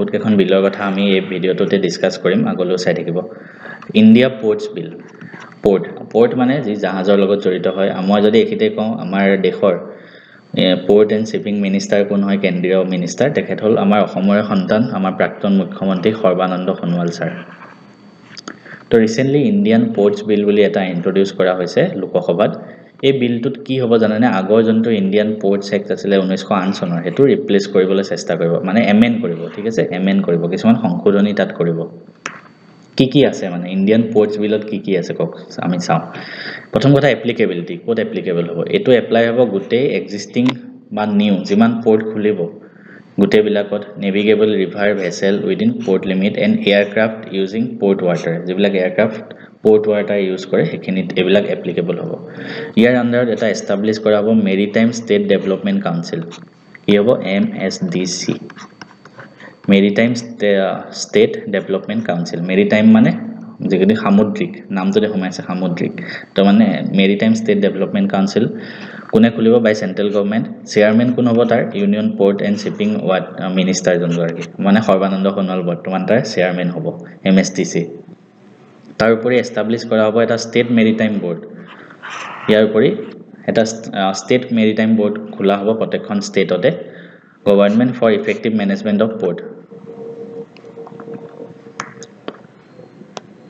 বহুত কেইখন বিলৰ কথা আমি এই ভিডিঅ'টোতে ডিসকাস কৰিম আগলৈ চাই থাকিব ইণ্ডিয়া পোৰ্টছ বিল পোৰ্ট মানে যি জাহাজৰ লগত জড়িত হয় মই যদি এখিতে কওঁ আমাৰ দেশৰ পোৰ্ট এণ্ড শিপিং মিনিষ্টাৰ কোন হয় কেন্দ্ৰীয় মিনিষ্টাৰ তেখেত হল আমাৰ অসমৰে সন্তান আমাৰ প্ৰাক্তন মুখ্যমন্ত্ৰী সৰ্বানন্দ সোণোৱাল ছাৰ তো ৰিসেন্টলি ইণ্ডিয়ান পোৰ্টছ বিল বুলি এটা ইন্ট্ৰোডিউস কৰা হৈছে লোকসভাত এই বিলটোত কি হ'ব জানানে আগৰ জন্তু ইণ্ডিয়ান পোৰ্টছ এক্ট আছিল 1908 চনৰ হেতু ৰিপ্লেস কৰিবলৈ চেষ্টা কৰিব মানে এমেন্ড কৰিব ঠিক আছে এমেন্ড কৰিব কিছুমান সংশোধনী তাত কৰিব কি আছে মানে ইণ্ডিয়ান পোৰ্টছ বিলত কি আছে কক আমি চাও প্ৰথম কথা এপ্লিকেবিলিটি কোড এপ্লিকেবল হ'ব এটো এপ্লাই হ'ব গুটেই এক্সিস্টিং বা নিউ যিমান পোৰ্ট খুলিব গুটে বিলাকত navigable river vessel within port limit and aircraft using port water যিবিলাক এয়াৰক্ৰাফট পোৰ্ট ৱাটাৰ ইউজ কৰে হেখিনিত এবিলাক এপ্লিকেবল হ'ব ইয়াৰ আন্ডাৰত এটা এস্টাবলিশ কৰা হ'ব মেৰিটাইম ষ্টেট ডেভেলপমেন্ট কাউন্সিল কি হ'ব MSDC maritime state development council maritime মানে যেগদি সামুদ্ৰিক নামটোতে সোমাইছে সামুদ্ৰিক তো মানে মেৰিটাইম ষ্টেট ডেভেলপমেন্ট কাউন্সিল কোনে খুলিব বাই সেন্ট্ৰেল গভৰ্নমেন্ট চেয়াৰম্যান কোন হ'ব তাৰ union port and shipping minister জনগৰাকী মানে সৰ্বানন্দ সোণোৱাল বৰ্তমান তাৰ চেয়াৰম্যান হ'ব MSDC তাৰ উপৰি এস্টাবলিশ কৰা হ'ব এটা ষ্টেট মেৰিটাইম বোৰ্ড ইয়াৰ উপৰি এটা ষ্টেট মেৰিটাইম বোৰ্ড খোলা হ'ব প্ৰত্যেকখন ষ্টেটতে government for effective management of port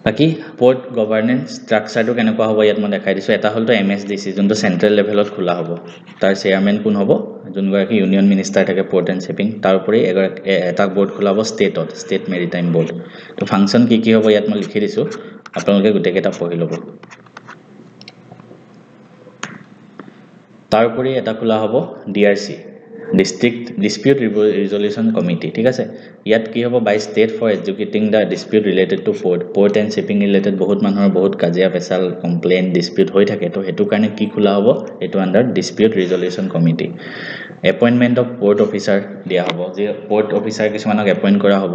বাকি পোৰ্ট গভৰ্নেন্স ষ্ট্ৰাকচাৰটো কেনেকুৱা হ'ব ইয়াত মই দেখাই দিছো এটা হলটো MSDC যোনটো সেন্ট্ৰেল লেভেলত খোলা হ'ব তাৰ চেয়াৰম্যান কোন হ'ব যোনগৰাকী ইউনিয়ন মিনিষ্টাৰ থাকে পোৰ্ট এণ্ড শিপিং তাৰ উপৰি এটা বোৰ্ড খোলা হ'ব ষ্টেট মেৰিটাইম বোৰ্ড তো ফাংচন কি হ'ব ইয়াত মই লিখি দিছো আপোনালোকে গুটেকেটা পঢ়ি ল'ব তাৰ উপৰি এটা খোলা হ'ব DRC district dispute resolution committee ঠিক আছে ইয়াত কি হ'ব by state for educating the dispute related to port and shipping related বহুত মানুহৰ বহুত কাজিয়া পেছাল কমপ্লেইন ডিসপিউট হৈ থাকে তো হেতু কাৰণে কি খোলা হ'ব এটো under dispute resolution committee appointment of port officer দিয়া হ'ব যে পোৰ্ট অফিচাৰ কিছুমানক এপইন্ট কৰা হ'ব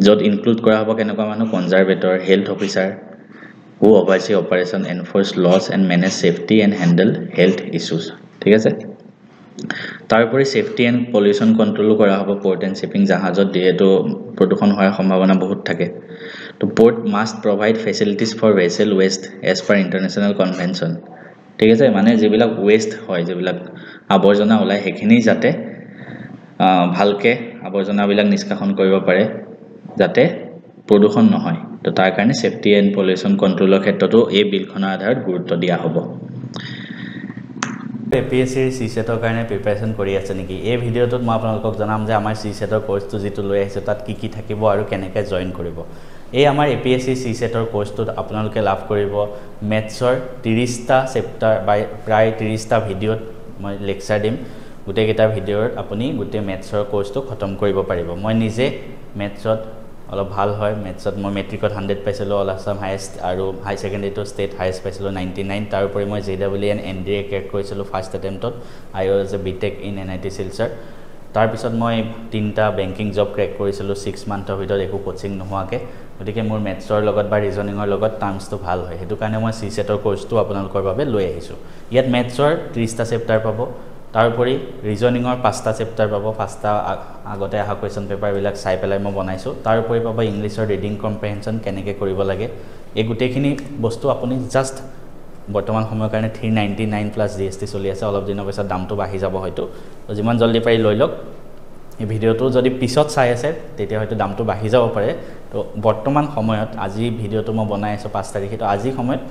যত ইনক্লুড কৰা হ'ব কেনেকুৱা মানুহ conservator health officer who oversee operation enforce laws and manage safety and handle health issues ঠিক আছে তারপরে সেফটি এন্ড পলিউশন কন্ট্রোল করা হবে পোর্ট এন্ড শিপিং জাহাজত যেহেতু প্রদূষণ হোৱাৰ সম্ভাৱনা বহুত থাকে তো port must provide facilities for vessel waste as per international convention ঠিক আছে মানে যেবিলাক ওয়েস্ট হয় যেবিলাক আবৰ্জনা ওলাই হেখিনি যাতে ভালকে আবৰ্জনাবিলাক নিষ্কাশন কৰিব পাৰে যাতে প্ৰদূষণ নহয় তো তাৰ কাৰণে সেফটি এন্ড পলিউশন কন্ট্ৰোলৰ ক্ষেত্ৰতো এই বিলখনৰ আধাৰত গুৰুত্ব দিয়া হ'ব APSC CSETৰ কাৰণে প্ৰিপাৰেচন কৰি আছে নেকি এই ভিডিঅ'টোত মই আপোনালোকক জনাম যে আমাৰ CSETৰ কোৰ্সটো যেটো লৈ আহিছে তাত কি থাকিব আৰু কেনেকৈ জয়েন কৰিব এই আমাৰ APSC CSETৰ কোৰ্সটোত আপোনালোকে লাভ কৰিব মেথছৰ 30টা চেপ্টাৰ বাই প্ৰায় 30টা ভিডিঅ'ত মই লেকচাৰ দিম গুটেকেটা ভিডিঅ'ত আপুনি গুটে মেথছৰ কোৰ্সটো খতম কৰিব পাৰিব মই নিজে মেথছত অলপ ভাল হয় মেথছত মই মেট্ৰিকত 100 পাইছিলো অল আসাম হাইয়েস্ট আৰু হাই সেকেন্ডাৰীটো ষ্টেট হাইয়েস্ট পাইছিলো 99 তাৰ উপৰি মই JEE and NDA ক্ৰেক কৰিছিলো ফাৰ্ষ্ট এটেম্পটত I was a BTech in NIT Silchar তাৰ পিছত মই 3টা বেংকিং জব ক্ৰেক কৰিছিলো 6 মান্থৰ ভিতৰত একো কোচিং নোহোৱাকে গতিকে মোৰ মেথছৰ লগত বা ৰিজনিংৰ লগত টাৰ্মছটো ভাল হয় হেতু কাৰণে মই CSETৰ কোৰ্সটো আপোনালোকৰ বাবে লৈ আহিছো ইয়াত মেথছৰ 30টা চেপ্টাৰ পাব তাৰপৰি ৰিজনিংৰ 5টা চেপ্টাৰ পাব 5টা আগতে আহা কোৱেশ্চন পেপাৰ বিলাক চাই পেলাই মই বনাইছো তাৰপৰি পাব ইংলিছৰ ৰিডিং কম্প্ৰিহেনশন কেনেকৈ কৰিব লাগে এই গুটেখিনি বস্তু আপুনি জাস্ট বৰ্তমান সময়ৰ কাৰণে 399 প্লাস GST চলি আছে অলপ দিনৰ পিছত দামটো বাঢ়ি যাব হয়তো তো যিমান জলদি পাৰি লৈ লওক এই ভিডিঅ'টো যদি পিছত চাই আছে তেতিয়া হয়তো দামটো বাঢ়ি যাব পাৰে তো বৰ্তমান সময়ত আজি ভিডিঅ'টো মই বনাই আছো 5 তাৰিখে তো আজি সময়ত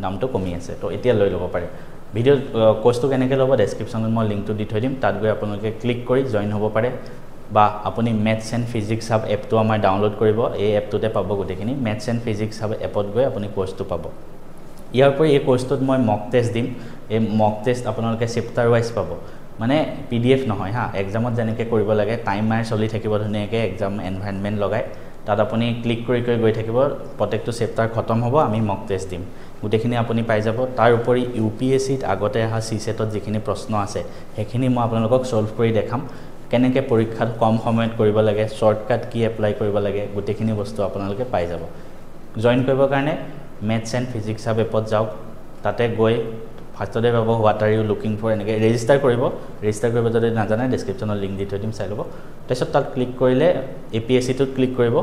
দামটো কমি আছে তো এতিয়া লৈ ল'ব পাৰে ভিডিও কোৰ্সটো কেনেকৈ ল'ব ডেসক্ৰিপচনত মই লিংকটো দি থৈ দিম তাত গৈ আপোনালোকে ক্লিক কৰি জয়েন হ'ব পাৰে বা আপুনি মেথছ এণ্ড ফিজিক্স হাব এপটো আমাৰ ডাউনলোড কৰিব এই এপটোতে পাব গুটেখিনি মেথছ এণ্ড ফিজিক্স হাব এপত গৈ আপুনি কোৰ্সটো পাব ইয়াৰ পৰা এই কোৰ্সটোত মই মক টেষ্ট দিম এই মক টেষ্ট আপোনালোকে চেপ্টাৰ ওয়াইজ পাব মানে PDF নহয় হা এক্সামত যেনেকৈ কৰিব লাগে টাইমাৰ চলি থাকিব ধুনীয়াকৈ এক্সাম এনভাইৰনমেন্ট লগাই তাত আপুনি ক্লিক কৰি গৈ থাকিব প্ৰত্যেকটো চেপ্টাৰ খতম হ'ব আমি মক টেষ্ট দিম গুটেখিনি আপুনি পাই যাব তাৰ উপৰি UPSCত আগতে আহা CSETত যিখিনি প্ৰশ্ন আছে হেখিনি মই আপোনালোকক সলভ কৰি দেখাম কেনেকৈ পৰীক্ষাত কম সময়ত কৰিব লাগে শৰ্টকাট কি এপ্লাই কৰিব লাগে গুটেখিনি বস্তু আপোনালোকে পাই যাব জয়েন কৰিবৰ কাৰণে মেথছ এণ্ড ফিজিক্স হাব এপত যাওক তাতে গৈ ফাৰ্ষ্টতে পাব what are you looking for এনেকৈ ৰেজিষ্টাৰ কৰিব যদি নাজানে ডেছক্ৰিপশ্যনত লিংক দি থৈ দিম চাই ল'ব তাৰপিছত তাত ক্লিক কৰিলে APSCটোত ক্লিক কৰিব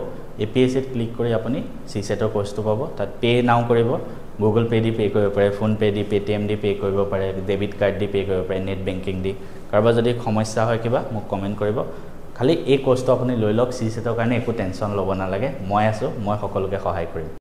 APSCত ক্লিক কৰি আপুনি CSETৰ কোৰ্চটো পাব তাত পে নাও কৰিব গুগল পে দি পে কৰিব পাৰে ফোন পে দি পেটিএম দি পে কৰিব পাৰে ডেবিট কাৰ্ড দি পে কৰিব পাৰে নেট বেংকিং দি কাৰোবাৰ যদি সমস্যা হয় কিবা মোক কমেণ্ট কৰিব খালি এই কোৰ্চটো আপুনি লৈ লওক CSETৰ কাৰণে একো টেনশ্যন ল'ব নালাগে মই আছোঁ মই সকলোকে সহায় কৰিম